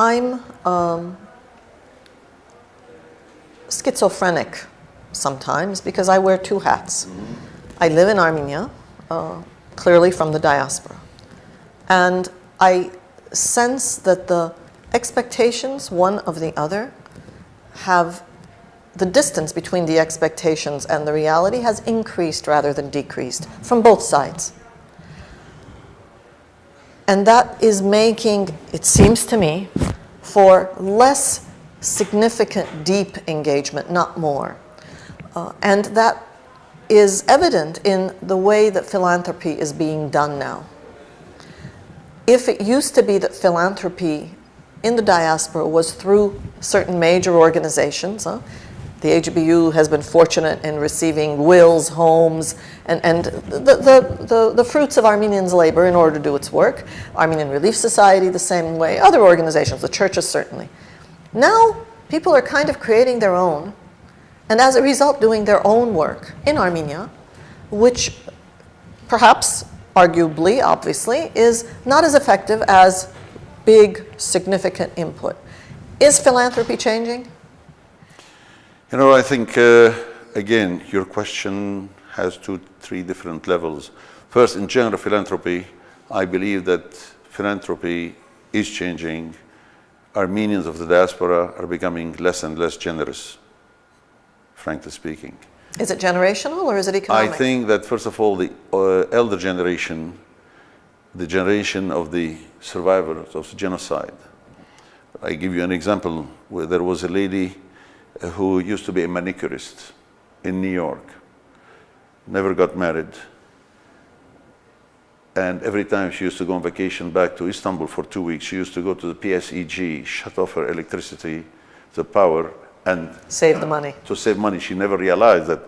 I'm schizophrenic sometimes because I wear two hats. I live in Armenia, clearly from the diaspora. And I sense that the expectations, one of the other, have the distance between the expectations and the reality has increased rather than decreased from both sides. And that is making, it seems to me, for less significant, deep engagement, not more. And that is evident in the way that philanthropy is being done now. If it used to be that philanthropy in the diaspora was through certain major organizations, the AGBU has been fortunate in receiving wills, homes, and the fruits of Armenians' labor in order to do its work. Armenian Relief Society the same way, other organizations, the churches certainly. Now people are kind of creating their own, and as a result doing their own work in Armenia, which perhaps, arguably, obviously, is not as effective as big, significant input. Is philanthropy changing? You know, I think, again, your question has three different levels. First, in general philanthropy, I believe that philanthropy is changing. Armenians of the diaspora are becoming less and less generous, frankly speaking. Is it generational or is it economic? I think that, first of all, the elder generation, the generation of the survivors of the genocide. I give you an example where there was a lady who used to be a manicurist in New York, never got married, and every time she used to go on vacation back to Istanbul for 2 weeks, she used to go to the PSEG, shut off her electricity, the power, and save the money. To save money. She never realized that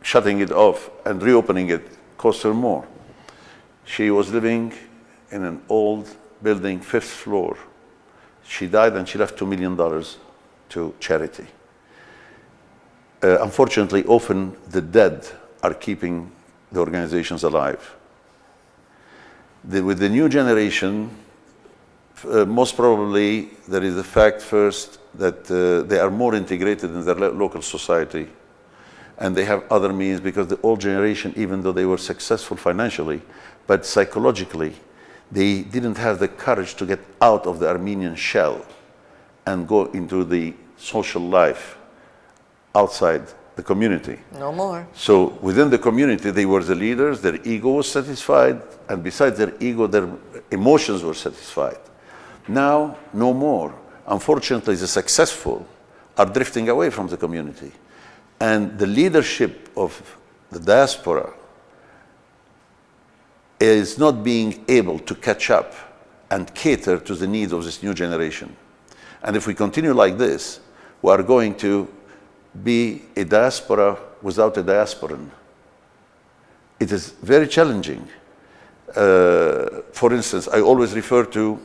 shutting it off and reopening it cost her more. She was living in an old building, 5th floor. She died and she left $2 million to charity. Unfortunately, often the dead are keeping the organizations alive. With the new generation, most probably there is the fact first that they are more integrated in their local society and they have other means, because the old generation, even though they were successful financially, but psychologically, they didn't have the courage to get out of the Armenian shell and go into the social life outside the community. No more. So within the community, they were the leaders, their ego was satisfied, and besides their ego, their emotions were satisfied. Now, no more. Unfortunately, the successful are drifting away from the community. And the leadership of the diaspora is not being able to catch up and cater to the needs of this new generation. And if we continue like this, we are going to be a diaspora without a diasporan. It is very challenging. For instance, I always refer to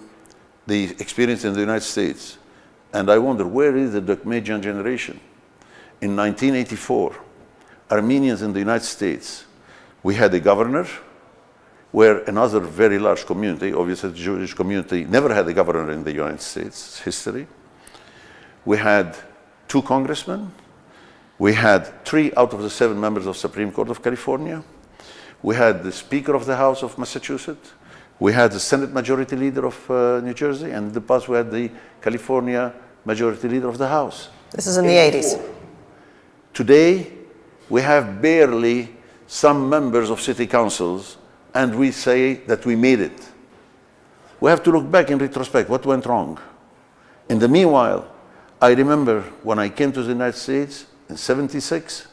the experience in the United States, and I wonder, where is the Dokmedian generation? In 1984, Armenians in the United States, we had a governor, where another very large community, obviously the Jewish community, never had a governor in the United States history. We had 2 congressmen. We had 3 out of the 7 members of the Supreme Court of California. We had the Speaker of the House of Massachusetts. We had the Senate Majority Leader of New Jersey, and in the past we had the California Majority Leader of the House. This is in the 80s. Today, we have barely some members of city councils, and we say that we made it. We have to look back in retrospect, what went wrong? In the meanwhile, I remember when I came to the United States in '76,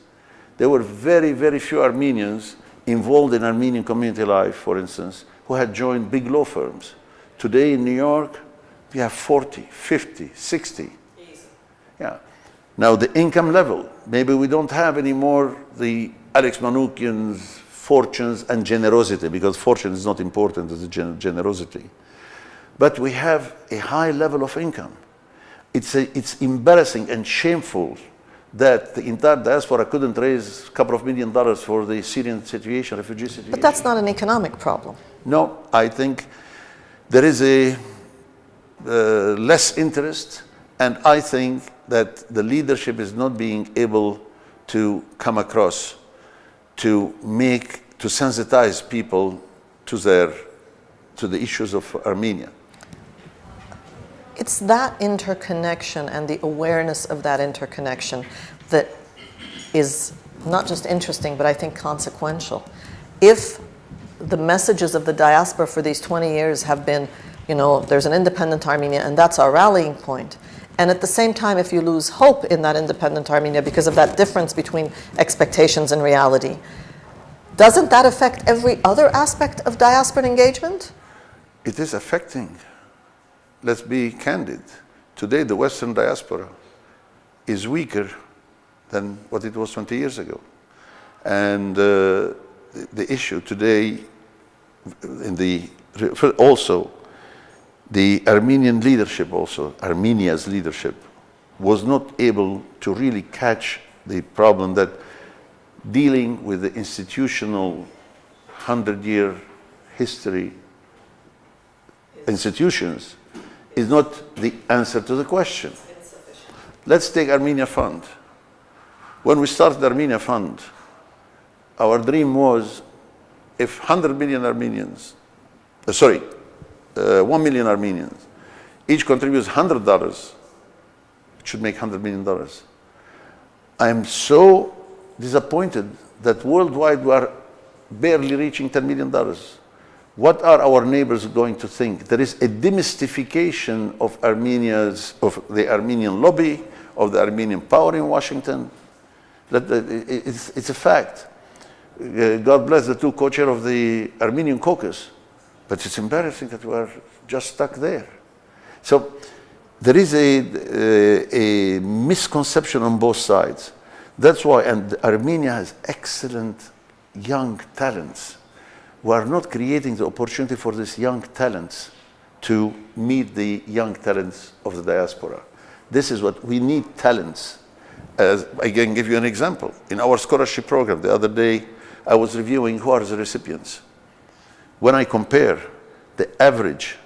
there were very, very few Armenians involved in Armenian community life, for instance, who had joined big law firms. Today in New York, we have 40, 50, 60. Easy. Yeah. Now the income level, maybe we don't have anymore the Alex Manoukian's fortunes and generosity, because fortune is not important as generosity. But we have a high level of income. It's embarrassing and shameful that the entire diaspora couldn't raise a couple of $1 million for the Syrian situation, refugee situation. But that's not an economic problem. No, I think there is less interest, and I think that the leadership is not being able to come across to sensitize people to the issues of Armenia. It's that interconnection and the awareness of that interconnection that is not just interesting, but I think consequential. If the messages of the diaspora for these 20 years have been, you know, there's an independent Armenia and that's our rallying point, and at the same time, if you lose hope in that independent Armenia because of that difference between expectations and reality, doesn't that affect every other aspect of diaspora engagement? It is affecting. Let's be candid. Today, the Western diaspora is weaker than what it was 20 years ago. And the issue today, also, the Armenian leadership also, Armenia's leadership, was not able to really catch the problem that dealing with the institutional 100-year history institutions is not the answer to the question. Let's take Armenia Fund. When we started the Armenia Fund, our dream was if 100 million Armenians, 1 million Armenians, each contributes $100, it should make $100 million. I am so disappointed that worldwide we are barely reaching $10 million. What are our neighbors going to think? There is a demystification of the Armenian lobby, of the Armenian power in Washington. It's a fact. God bless the two co-chairs of the Armenian caucus, but it's embarrassing that we are just stuck there. So there is a misconception on both sides. That's why, and Armenia has excellent young talents. We are not creating the opportunity for these young talents to meet the young talents of the diaspora. This is what we need, talents. As I can give you an example. In our scholarship program, the other day, I was reviewing who are the recipients. When I compare the average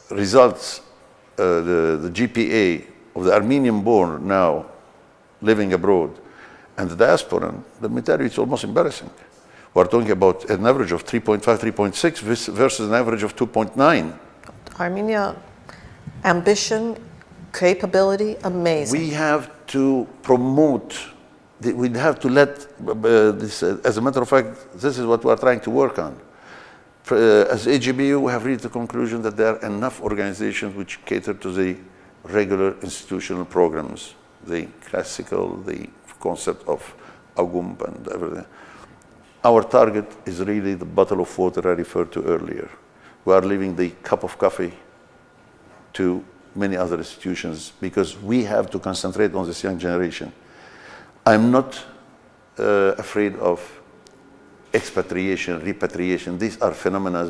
results, the GPA of the Armenian-born now living abroad and the diasporan, let me tell you, it's almost embarrassing. We're talking about an average of 3.5, 3.6 versus an average of 2.9. Armenia, ambition, capability, amazing. We have to promote, we have to let this, as a matter of fact, this is what we are trying to work on. As AGBU, we have reached the conclusion that there are enough organizations which cater to the regular institutional programs, the classical, the concept of AGUMP and everything. Our target is really the bottle of water I referred to earlier. We are leaving the cup of coffee to many other institutions because we have to concentrate on this young generation. I'm not afraid of expatriation, repatriation. These are phenomena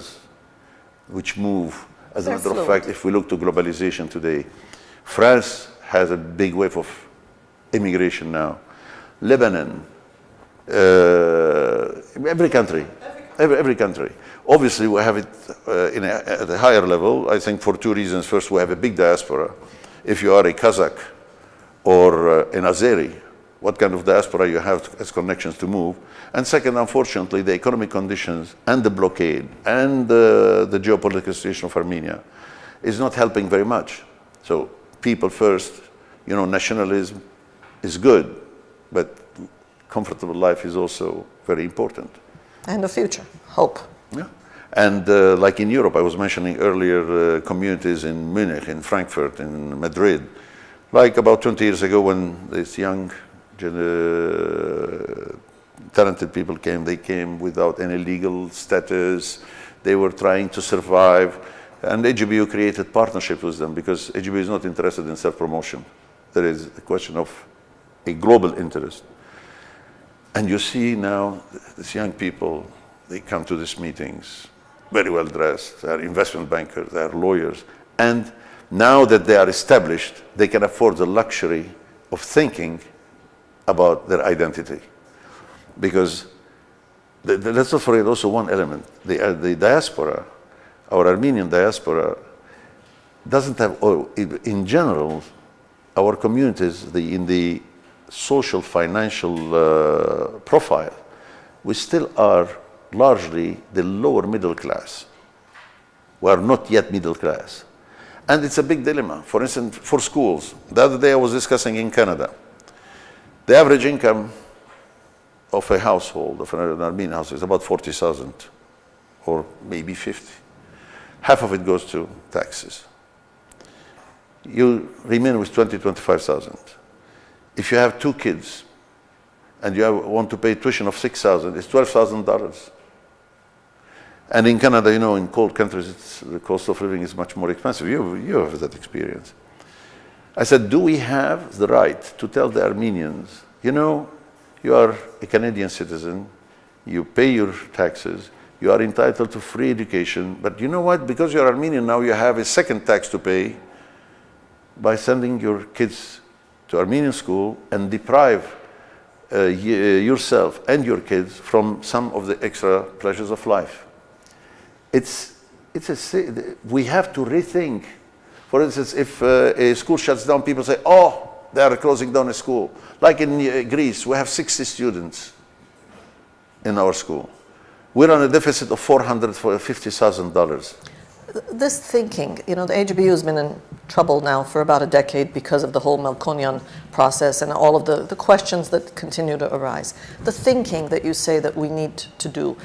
which move. As a matter of fact, if we look to globalization today, France has a big wave of immigration now. Lebanon, every country. Obviously, we have it at a higher level, I think for two reasons. First, we have a big diaspora. If you are a Kazakh or an Azeri, what kind of diaspora you have as connections to move. And second, unfortunately, the economic conditions and the blockade and the geopolitical situation of Armenia is not helping very much. So people first, you know, nationalism is good, but comfortable life is also very important. And the future, hope. Yeah. And like in Europe, I was mentioning earlier communities in Munich, in Frankfurt, in Madrid. Like about 20 years ago when these young, talented people came, they came without any legal status. They were trying to survive. And AGBU created partnerships with them because AGBU is not interested in self-promotion. There is a question of a global interest. And you see now these young people, they come to these meetings, very well dressed, they're investment bankers, they're lawyers. And now that they are established, they can afford the luxury of thinking about their identity. Because let's not forget also one element. The diaspora our Armenian diaspora doesn't have, or in general, our communities, in the social, financial profile, we still are largely the lower middle class. We are not yet middle class. And it's a big dilemma. For instance, for schools, the other day I was discussing in Canada, the average income of a household, of an Armenian household, is about 40,000 or maybe 50. Half of it goes to taxes. You remain with 20, 25,000. If you have 2 kids and you want to pay tuition of 6,000, it's $12,000. And in Canada, you know, in cold countries, the cost of living is much more expensive. You have that experience. I said, do we have the right to tell the Armenians, you know, you are a Canadian citizen, you pay your taxes, you are entitled to free education, but you know what? Because you're Armenian now, you have a second tax to pay by sending your kids to Armenian school and deprive yourself and your kids from some of the extra pleasures of life. We have to rethink. For instance, if a school shuts down, people say, oh, they are closing down a school. Like in Greece, we have 60 students in our school. We're on a deficit of $450,000. This thinking, you know, the AGBU has been in trouble now for about a decade because of the whole Melkonian process and all of the questions that continue to arise. The thinking that you say that we need to do,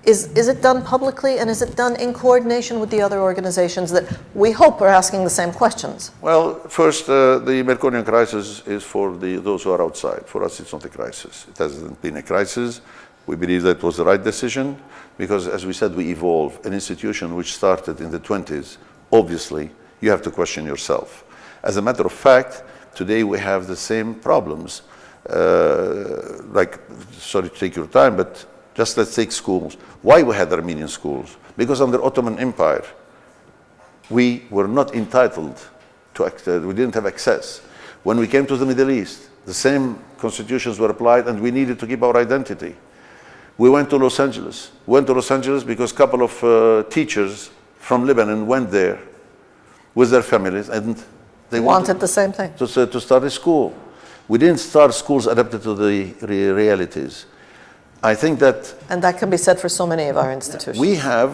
is it done publicly, and is it done in coordination with the other organizations that we hope are asking the same questions? Well, first, the Melkonian crisis is for those who are outside. For us, it's not a crisis. It hasn't been a crisis. We believe that was the right decision because, as we said, we evolve. An institution which started in the 20s, obviously, you have to question yourself. As a matter of fact, today we have the same problems. Sorry to take your time, but just let's take schools. Why we had Armenian schools? Because under Ottoman Empire, we were not entitled to, we didn't have access. When we came to the Middle East, the same constitutions were applied and we needed to keep our identity. We went to Los Angeles. We went to Los Angeles because a couple of teachers from Lebanon went there with their families and they wanted the same thing. To start a school. We didn't start schools adapted to the realities. I think that... And that can be said for so many of our institutions. We have,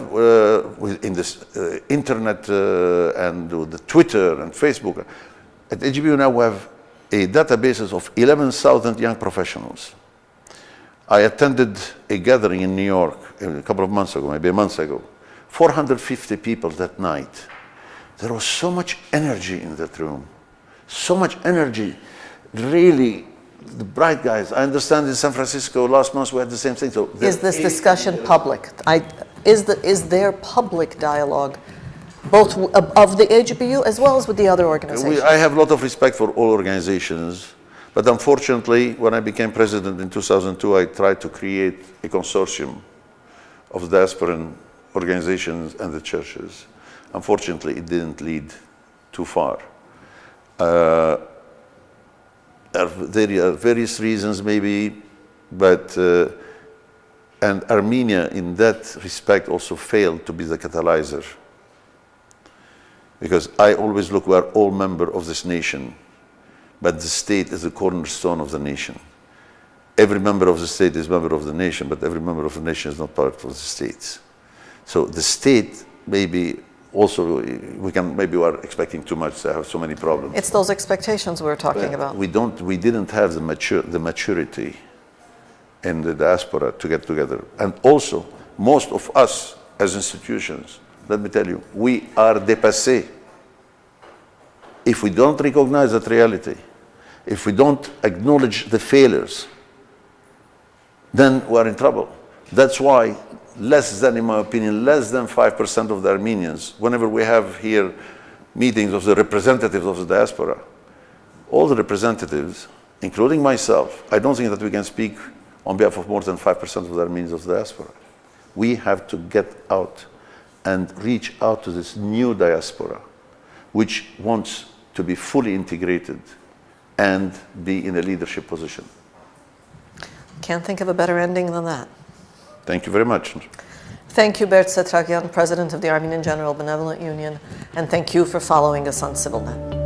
in this internet and the Twitter and Facebook, at AGBU now we have a database of 11,000 young professionals. I attended a gathering in New York a couple of months ago, maybe a month ago. 450 people that night. There was so much energy in that room. So much energy. Really, the bright guys. I understand in San Francisco last month we had the same thing. So is this discussion public? Is there public dialogue, both of the AGBU as well as with the other organizations? I have a lot of respect for all organizations. But unfortunately, when I became president in 2002, I tried to create a consortium of diasporan organizations and the churches. Unfortunately, it didn't lead too far. There are various reasons maybe, but and Armenia in that respect also failed to be the catalyzer. Because I always look, we are all members of this nation. But the state is the cornerstone of the nation. Every member of the state is a member of the nation, but every member of the nation is not part of the states. So the state maybe also, maybe we are expecting too much to have so many problems. It's those expectations we're talking about. We didn't have the maturity in the diaspora to get together. And also, most of us as institutions, let me tell you, we are dépassés. If we don't recognize that reality, if we don't acknowledge the failures, then we are in trouble. That's why less than, in my opinion, less than 5% of the Armenians, whenever we have here meetings of the representatives of the diaspora, all the representatives, including myself, I don't think that we can speak on behalf of more than 5% of the Armenians of the diaspora. We have to get out and reach out to this new diaspora, which wants to be fully integrated and be in a leadership position. Can't think of a better ending than that. Thank you very much. Thank you, Bert Setragyan, President of the Armenian General Benevolent Union, and thank you for following us on CivilNet.